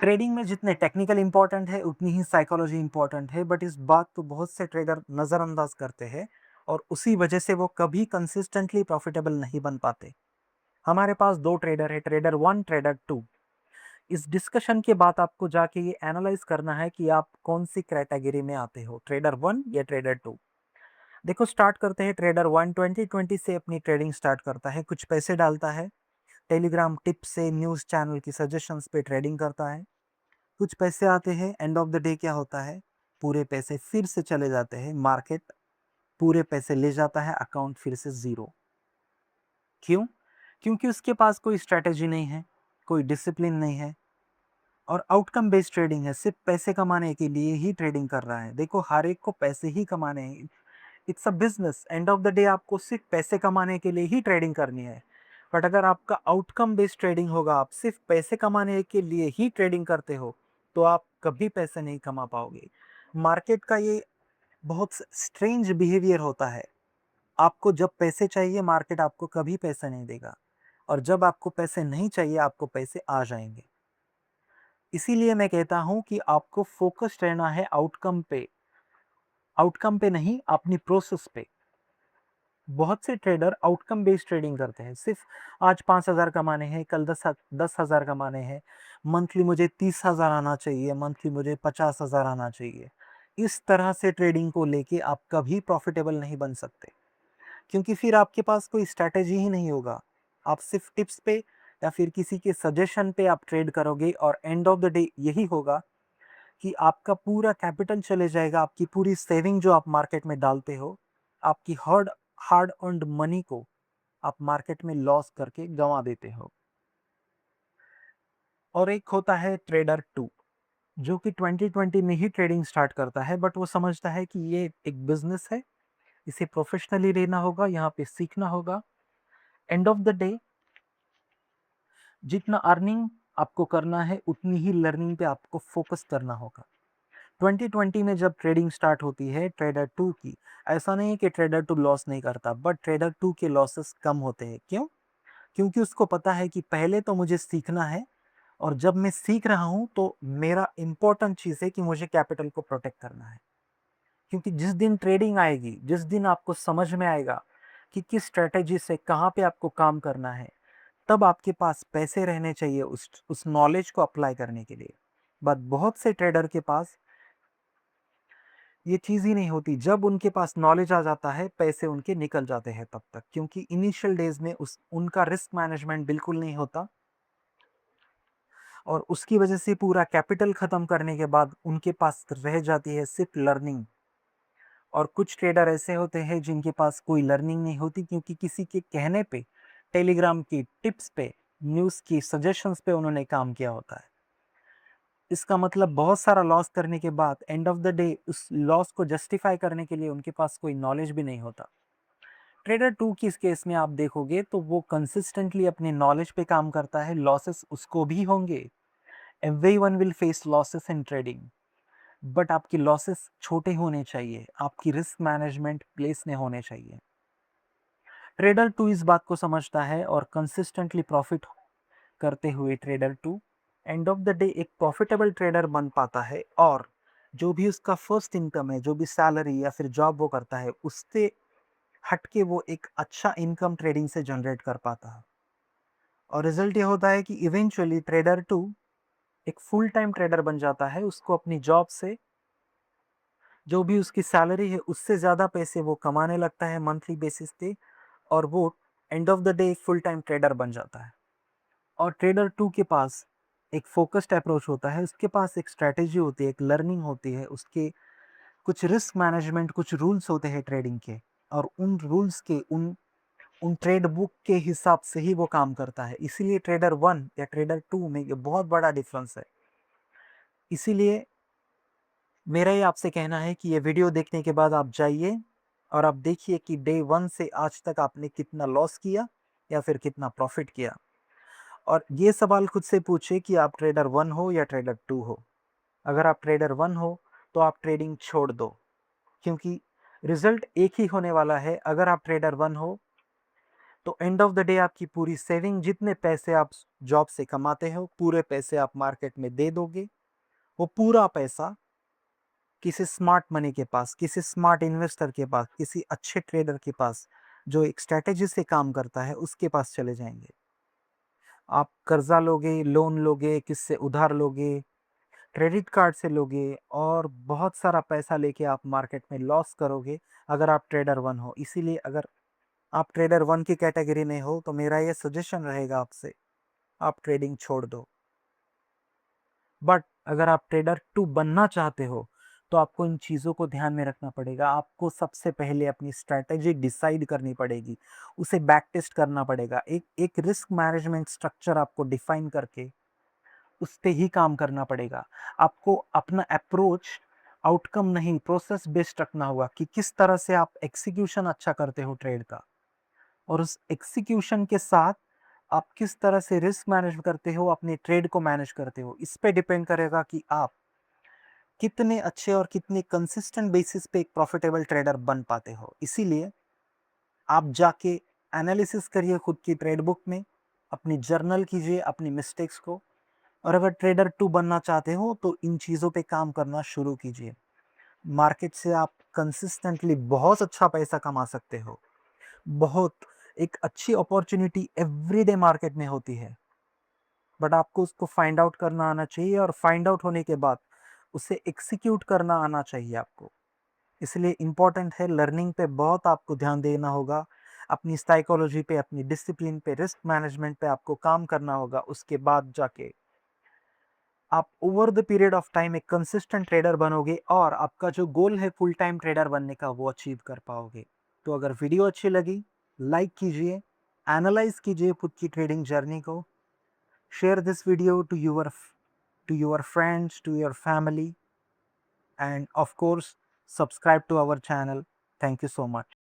Trading में जितने technical important है उतनी ही साइकोलॉजी इंपॉर्टेंट है, बट इस बात को बहुत से ट्रेडर नज़रअंदाज करते हैं और उसी वजह से वो कभी कंसिस्टेंटली प्रॉफिटेबल नहीं बन पाते। हमारे पास दो ट्रेडर है, ट्रेडर वन, ट्रेडर टू। इस डिस्कशन के बाद आपको जाके ये एनालाइज करना है कि आप कौन सी कैटेगरी में आते हो, ट्रेडर वन या ट्रेडर टू। देखो, स्टार्ट करते हैं। ट्रेडर वन 2020 से अपनी ट्रेडिंग स्टार्ट करता है, कुछ पैसे डालता है, टेलीग्राम टिप्स से न्यूज़ चैनल की सजेशंस पे ट्रेडिंग करता है। कुछ पैसे आते हैं, एंड ऑफ द डे क्या होता है, पूरे पैसे फिर से चले जाते हैं, मार्केट पूरे पैसे ले जाता है, अकाउंट फिर से जीरो। क्यों? क्योंकि उसके पास कोई स्ट्रेटेजी नहीं है, कोई डिसिप्लिन नहीं है और आउटकम बेस्ड ट्रेडिंग है, सिर्फ पैसे कमाने के लिए ही ट्रेडिंग कर रहा है। देखो, हर एक को पैसे ही कमाने हैं, it's a business. And of the day आपको सिर्फ पैसे कमाने के लिए ही ट्रेडिंग करनी है। बट अगर आपका आउटकम बेस्ड ट्रेडिंग होगा, आप सिर्फ पैसे कमाने के लिए ही ट्रेडिंग करते हो, तो आप कभी पैसे नहीं कमा पाओगे। मार्केट का ये बहुत स्ट्रेंज बिहेवियर होता है। आपको जब पैसे चाहिए, मार्केट आपको कभी पैसे नहीं देगा, और जब आपको पैसे नहीं चाहिए, आपको पैसे आ जाएंगे। इसीलिए मैं कहता हूं कि आपको फोकस्ड रहना है आउटकम पे नहीं, अपनी प्रोसेस पे। बहुत से ट्रेडर आउटकम बेस्ड ट्रेडिंग करते हैं, सिर्फ आज 5,000 कमाने हैं, कल 10,000 कमाने हैं, मंथली मुझे 30,000 आना चाहिए, मंथली मुझे 50,000 आना चाहिए। इस तरह से ट्रेडिंग को लेके आप कभी प्रॉफिटेबल नहीं बन सकते, क्योंकि फिर आपके पास कोई स्ट्रैटेजी ही नहीं होगा। आप सिर्फ टिप्स पे या फिर किसी के सजेशन पे आप ट्रेड करोगे, और एंड ऑफ द डे यही होगा कि आपका पूरा कैपिटल चले जाएगा, आपकी पूरी सेविंग जो आप मार्केट में डालते हो, आपकी हार्ड हार्ड अर्न्ड मनी को आप मार्केट में लॉस करके गंवा देते हो। और एक होता है ट्रेडर टू, जो कि 2020 में ही ट्रेडिंग स्टार्ट करता है, बट वो समझता है कि ये एक बिजनेस है, इसे प्रोफेशनली लेना होगा, यहाँ पे सीखना होगा। एंड ऑफ द डे जितना अर्निंग आपको करना है, उतनी ही लर्निंग पे आपको फोकस करना होगा। 2020 में जब ट्रेडिंग स्टार्ट होती है ट्रेडर टू की, ऐसा नहीं है कि ट्रेडर टू लॉस नहीं करता, बट ट्रेडर टू के लॉसेस कम होते हैं। क्यों? क्योंकि उसको पता है कि पहले तो मुझे सीखना है, और जब मैं सीख रहा हूं तो मेरा इंपॉर्टेंट चीज़ है कि मुझे कैपिटल को प्रोटेक्ट करना है। क्योंकि जिस दिन ट्रेडिंग आएगी, जिस दिन आपको समझ में आएगा कि किस स्ट्रेटेजी से कहाँ पे आपको काम करना है, तब आपके पास पैसे रहने चाहिए उस नॉलेज को अप्लाई करने के लिए। बट बहुत से ट्रेडर के पास ये चीज़ ही नहीं होती। जब उनके पास नॉलेज आ जाता है, पैसे उनके निकल जाते हैं तब तक, क्योंकि इनिशियल डेज में उनका रिस्क मैनेजमेंट बिल्कुल नहीं होता, और उसकी वजह से पूरा कैपिटल खत्म करने के बाद उनके पास रह जाती है सिर्फ लर्निंग। और कुछ ट्रेडर ऐसे होते हैं जिनके पास कोई लर्निंग नहीं होती, क्योंकि किसी के कहने पे, टेलीग्राम की टिप्स पे, न्यूज़ की सजेशंस पे उन्होंने काम किया होता है। इसका मतलब बहुत सारा लॉस करने के बाद एंड ऑफ द डे उस लॉस को जस्टिफाई करने के लिए उनके पास कोई नॉलेज भी नहीं होता। ट्रेडर टू की इस केस में आप देखोगे तो वो कंसिस्टेंटली अपने नॉलेज पे काम करता है। लॉसेस उसको भी होंगे, everyone will face losses in trading, but आपकी लॉसेस छोटे होने चाहिए, आपकी रिस्क मैनेजमेंट प्लेस में होने चाहिए। ट्रेडर टू इस बात को समझता है और कंसिस्टेंटली प्रॉफिट करते हुए trader to end of the day एक प्रॉफिटेबल ट्रेडर बन पाता है, और जो भी उसका फर्स्ट इनकम है, जो भी सैलरी या फिर जॉब वो करता है, उससे हटके वो एक अच्छा इनकम ट्रेडिंग से जनरेट कर पाता है। और रिजल्ट ये होता है कि इवेंचुअली ट्रेडर टू एक फुल टाइम ट्रेडर बन जाता है। उसको अपनी जॉब से जो भी उसकी सैलरी है, उससे ज़्यादा पैसे वो कमाने लगता है मंथली बेसिस पे, और वो and of the day full time trader बन जाता है। और ट्रेडर टू के पास एक फोकस्ड अप्रोच होता है, उसके पास एक स्ट्रैटेजी होती है, एक लर्निंग होती है, उसके कुछ रिस्क मैनेजमेंट, कुछ रूल्स होते हैं ट्रेडिंग के, और उन रूल्स के, उन उन ट्रेड बुक के हिसाब से ही वो काम करता है। इसीलिए ट्रेडर वन या ट्रेडर टू में ये बहुत बड़ा डिफरेंस है। इसीलिए मेरा ये आपसे कहना है कि ये वीडियो देखने के बाद आप जाइए और आप देखिए कि डे वन से आज तक आपने कितना लॉस किया या फिर कितना प्रॉफिट किया। और ये सवाल खुद से पूछिए कि आप ट्रेडर वन हो या ट्रेडर टू हो। अगर आप ट्रेडर वन हो तो आप ट्रेडिंग छोड़ दो, क्योंकि रिजल्ट एक ही होने वाला है। अगर आप ट्रेडर वन हो तो एंड ऑफ द डे आपकी पूरी सेविंग, जितने पैसे आप जॉब से कमाते हो, पूरे पैसे आप मार्केट में दे दोगे। वो पूरा पैसा किसी स्मार्ट मनी के पास, किसी स्मार्ट इन्वेस्टर के पास, किसी अच्छे ट्रेडर के पास जो एक स्ट्रैटेजी से काम करता है, उसके पास चले जाएंगे। आप कर्जा लोगे, लोन लोगे, किससे उधार लोगे, क्रेडिट कार्ड से लोगे, और बहुत सारा पैसा लेके आप मार्केट में लॉस करोगे अगर आप ट्रेडर वन हो। इसीलिए अगर आप ट्रेडर वन की कैटेगरी में हो तो मेरा ये सजेशन रहेगा आपसे, आप ट्रेडिंग छोड़ दो। बट अगर आप ट्रेडर टू बनना चाहते हो तो आपको इन चीज़ों को ध्यान में रखना पड़ेगा। आपको सबसे पहले अपनी स्ट्रैटेजी डिसाइड करनी पड़ेगी, उसे बैक टेस्ट करना पड़ेगा। एक एक रिस्क मैनेजमेंट स्ट्रक्चर आपको डिफाइन करके उस पे ही काम करना पड़ेगा। आपको अपना अप्रोच आउटकम नहीं, प्रोसेस बेस्ड रखना होगा कि किस तरह से आप एग्जीक्यूशन अच्छा करते हो ट्रेड का, और उस एग्जीक्यूशन के साथ आप किस तरह से रिस्क मैनेज करते हो, अपने ट्रेड को मैनेज करते हो। इस पे डिपेंड करेगा कि आप कितने अच्छे और कितने कंसिस्टेंट बेसिस पे एक प्रॉफिटेबल ट्रेडर बन पाते हो। इसीलिए आप जाके एनालिसिस करिए खुद की ट्रेड बुक में, अपनी जर्नल कीजिए अपनी मिस्टेक्स को, और अगर ट्रेडर टू बनना चाहते हो तो इन चीज़ों पे काम करना शुरू कीजिए। मार्केट से आप कंसिस्टेंटली बहुत अच्छा पैसा कमा सकते हो। बहुत एक अच्छी अपॉर्चुनिटी एवरीडे मार्केट में होती है, बट आपको उसको फाइंड आउट करना आना चाहिए, और फाइंड आउट होने के बाद उसे एक्सिक्यूट करना आना चाहिए आपको। इसलिए इम्पोर्टेंट है, लर्निंग पे बहुत आपको ध्यान देना होगा, अपनी साइकोलॉजी पे, अपनी डिसिप्लिन पे, रिस्क मैनेजमेंट पे आपको काम करना होगा। उसके बाद जाके आप over the period of time एक कंसिस्टेंट ट्रेडर बनोगे, और आपका जो गोल है फुल टाइम ट्रेडर बनने का, वो अचीव कर पाओगे। तो अगर वीडियो अच्छी लगी, लाइक कीजिए, एनालाइज कीजिए खुद की ट्रेडिंग जर्नी को, share this video to your friends, to your family, and of course subscribe to our channel. Thank you so much.